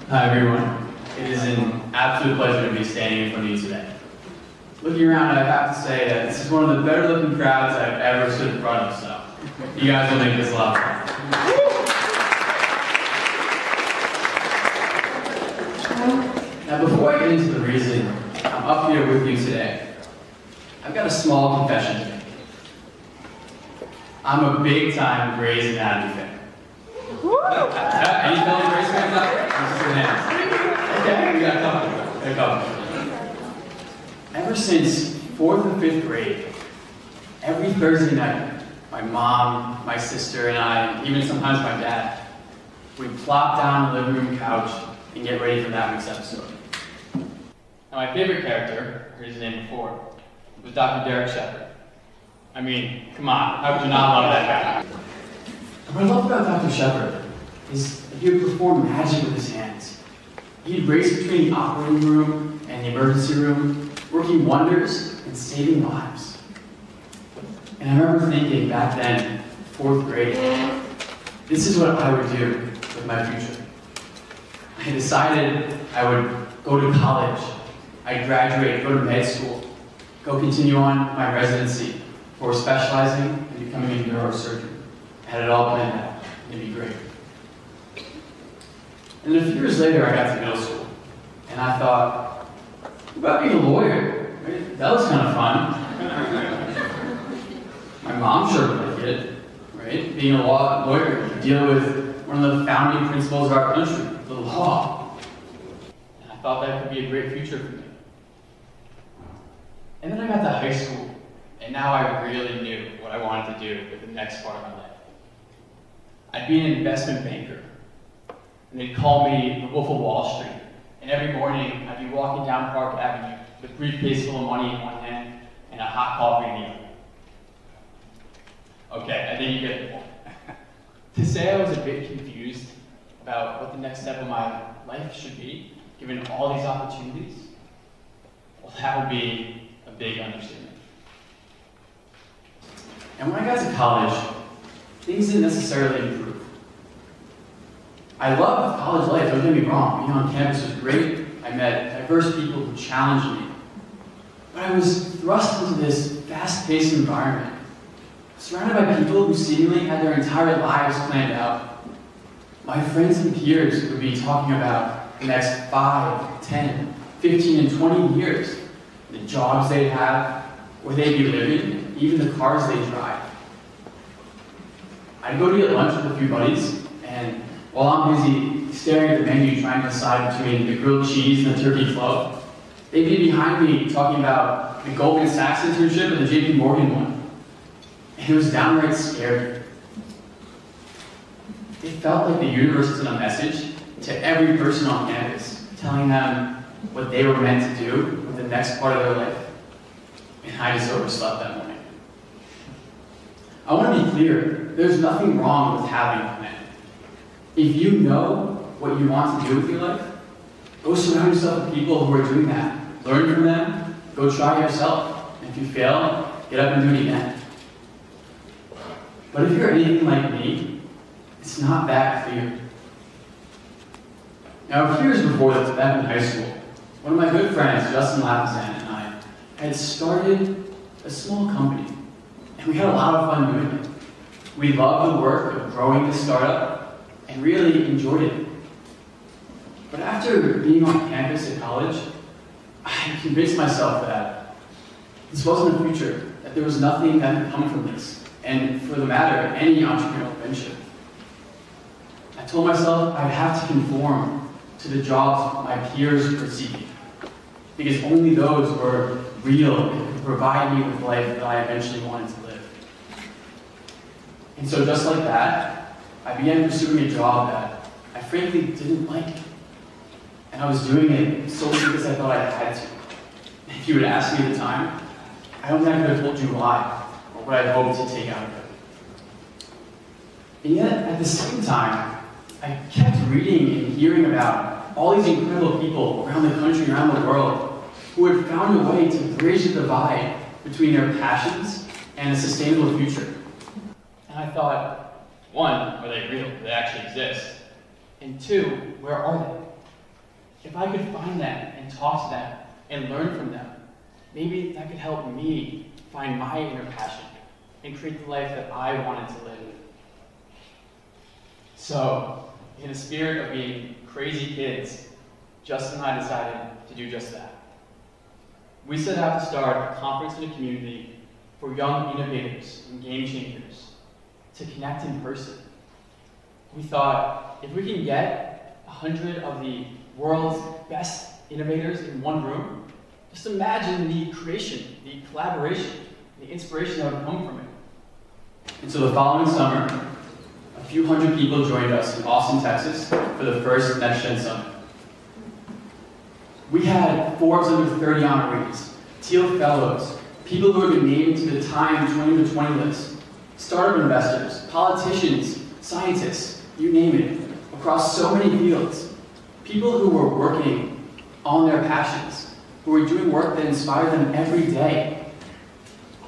Hi everyone. It is an absolute pleasure to be standing in front of you today. Looking around, I have to say that this is one of the better looking crowds I've ever stood in front of, so you guys will make this a lot of fun. Now before I get into the reason I'm up here with you today, I've got a small confession to make. I'm a big time Grey's Anatomy fan. Any fellow Grey's fans out there? Okay, we got a couple. Ever since 4th or 5th grade, every Thursday night, my mom, my sister, and I, and even sometimes my dad, we'd plop down on the living room couch and get ready for that week's episode. Now my favorite character, I heard his name before, was Dr. Derek Shepherd. I mean, come on, how could you not love that guy? What I love about Dr. Shepherd is that he would perform magic with his hands. He'd race between the operating room and the emergency room, working wonders and saving lives. And I remember thinking back then, 4th grade, this is what I would do with my future. I decided I would go to college, I'd graduate, go to med school, go continue on my residency for specializing and becoming a neurosurgeon. I had it all planned out, and it'd be great. And then a few years later, I got to middle school, and I thought, what about being a lawyer? Right? That was kind of fun. My mom sure liked it, right? Being a lawyer, you deal with one of the founding principles of our country, the law. And I thought that could be a great future for me. And then I got to high school, and now I really knew what I wanted to do with the next part of my life. I'd be an investment banker, and they'd call me the Wolf of Wall Street. And every morning, I'd be walking down Park Avenue with a briefcase full of money in one hand and a hot coffee in the other. Okay, I think you get the point. To say I was a bit confused about what the next step of my life should be, given all these opportunities, well, that would be a big understatement. And when I got to college, things didn't necessarily improve. I loved college life, don't get me wrong. Being on campus was great. I met diverse people who challenged me. But I was thrust into this fast-paced environment, surrounded by people who seemingly had their entire lives planned out. My friends and peers would be talking about the next 5, 10, 15, and 20 years, the jobs they'd have, where they'd be living, even the cars they'd drive. I'd go to get lunch with a few buddies, and while I'm busy staring at the menu trying to decide between the grilled cheese and the turkey flow, they'd be behind me talking about the Goldman Sachs internship and the JP Morgan one. And it was downright scary. It felt like the universe sent a message to every person on campus, telling them what they were meant to do with the next part of their life. And I just overslept that morning. I want to be clear, there's nothing wrong with having a plan. If you know what you want to do with your life, go surround yourself with people who are doing that. Learn from them, go try yourself. And if you fail, get up and do it again. But if you're anything like me, it's not that clear. Now, a few years before this, back in high school, one of my good friends, Justin Lapizan, and I had started a small company. And we had a lot of fun doing it. We loved the work of growing this startup and really enjoyed it. But after being on campus at college, I convinced myself that this wasn't a future, that there was nothing that could come from this, and for the matter, any entrepreneurial venture. I told myself I'd have to conform to the jobs my peers were seeking, because only those were real and could provide me with the life that I eventually wanted to live. And so just like that, I began pursuing a job that I frankly didn't like. And I was doing it solely because I thought I had to. If you would ask me at the time, I don't think I could have told you why, or what I hoped to take out of it. And yet, at the same time, I kept reading and hearing about all these incredible people around the country, around the world, who had found a way to bridge the divide between their passions and a sustainable future. And I thought, one, are they real? Do they actually exist? And two, where are they? if I could find them and talk to them and learn from them, maybe that could help me find my inner passion and create the life that I wanted to live. So, in the spirit of being crazy kids, Justin and I decided to do just that. We set out to start a conference in a community for young innovators and game changers to connect in person. We thought, if we can get 100 of the world's best innovators in one room, just imagine the creation, the collaboration, the inspiration that would come from it. And so the following summer, a few hundred people joined us in Austin, Texas for the first Next Gen Summit. We had Forbes under 30 honorees, Teal Fellows, people who have been named to the Time 20 to 20 list, startup investors, politicians, scientists, you name it, across so many fields. People who were working on their passions, who were doing work that inspired them every day.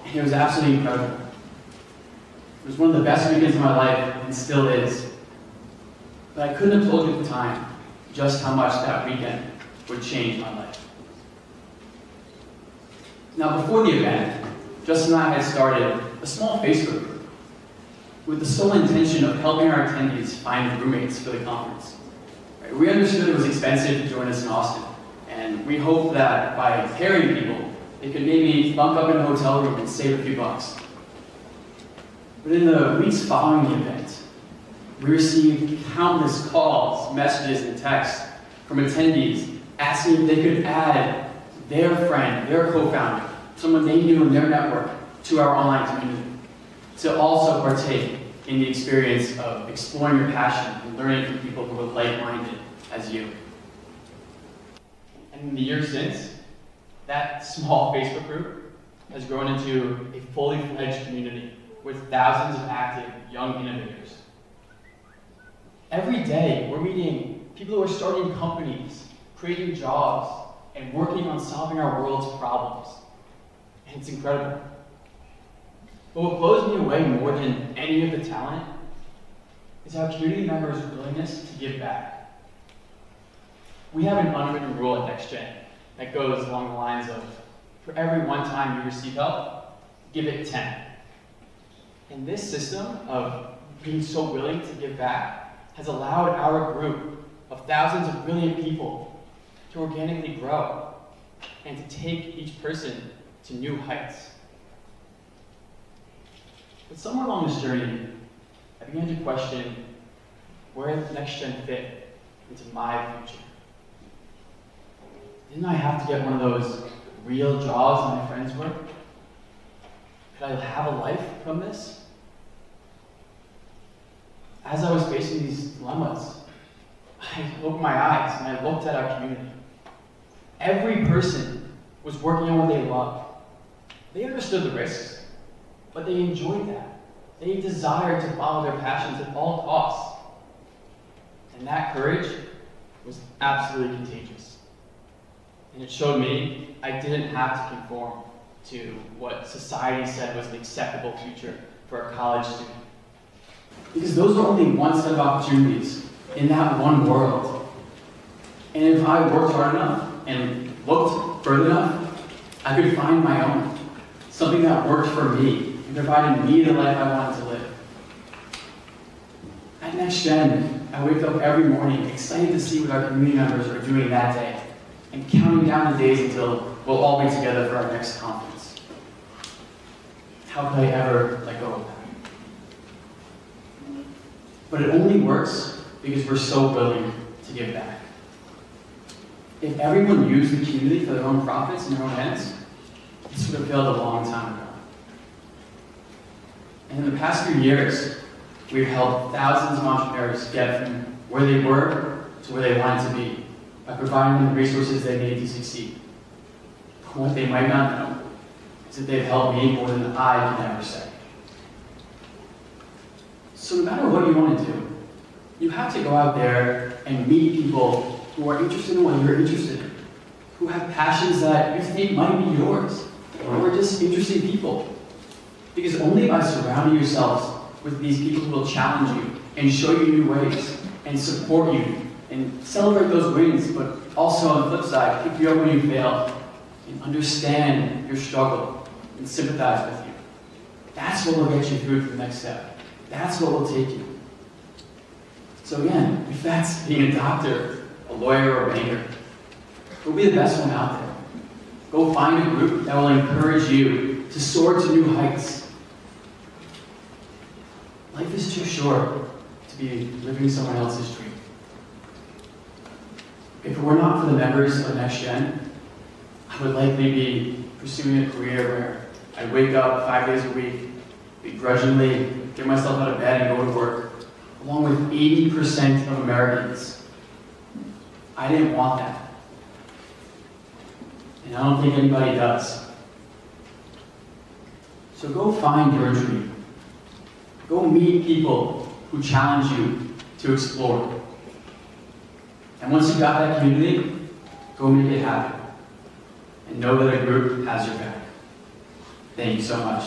And it was absolutely incredible. It was one of the best weekends of my life, and still is. But I couldn't have told you at the time just how much that weekend would change my life. Now, before the event, Justin and I had started a small Facebook group with the sole intention of helping our attendees find roommates for the conference. We understood it was expensive to join us in Austin, and we hoped that by pairing people, they could maybe bunk up in a hotel room and save a few bucks. But in the weeks following the event, we received countless calls, messages, and texts from attendees asking if they could add their friend, their co-founder, someone they knew in their network, to our online community, to also partake in the experience of exploring your passion and learning from people who are like-minded as you. And in the years since, that small Facebook group has grown into a fully fledged community with thousands of active young innovators. Every day, we're meeting people who are starting companies, creating jobs, and working on solving our world's problems. And it's incredible. But what blows me away more than any of the talent is our community members' willingness to give back. We have an unwritten rule at NextGen that goes along the lines of, for every one time you receive help, give it 10. And this system of being so willing to give back has allowed our group of thousands of brilliant people to organically grow and to take each person to new heights. But somewhere along this journey, I began to question where NextGen fit into my future. Didn't I have to get one of those real jobs my friends work? Could I have a life from this? As I was facing these dilemmas, I opened my eyes and I looked at our community. Every person was working on what they loved. They understood the risks, but they enjoyed that. They desired to follow their passions at all costs. And that courage was absolutely contagious. And it showed me I didn't have to conform to what society said was an acceptable future for a college student. Because those are only one set of opportunities in that one world. And if I worked hard enough and looked further enough, I could find my own. Something that worked for me and provided me the life I wanted to live. At NextGen, I wake up every morning excited to see what our community members are doing that day and counting down the days until we'll all be together for our next conference. How could I ever let go of that? But it only works because we're so willing to give back. If everyone used the community for their own profits and their own ends, this would have failed a long time ago. And in the past few years, we've helped thousands of entrepreneurs get from where they were to where they wanted to be by providing them the resources they need to succeed. But what they might not know is that they've helped me more than I can ever say. So no matter what you want to do, you have to go out there and meet people who are interested in what you're interested in, who have passions that you think might be yours, or just interesting people. Because only by surrounding yourselves with these people who will challenge you and show you new ways and support you and celebrate those wins, but also on the flip side, pick you up when you fail and understand your struggle and sympathize with you. That's what will get you through to the next step. That's what will take you. So again, if that's being a doctor, a lawyer, or a banker, go be the best one out there. Go find a group that will encourage you to soar to new heights. Life is too short to be living someone else's dream. If it were not for the members of Next Gen, I would likely be pursuing a career where I'd wake up 5 days a week, begrudgingly get myself out of bed and go to work, along with 80% of Americans. I didn't want that. And I don't think anybody does. So go find your dream. Go meet people who challenge you to explore. And once you've got that community, go make it happen. And know that a group has your back. Thank you so much.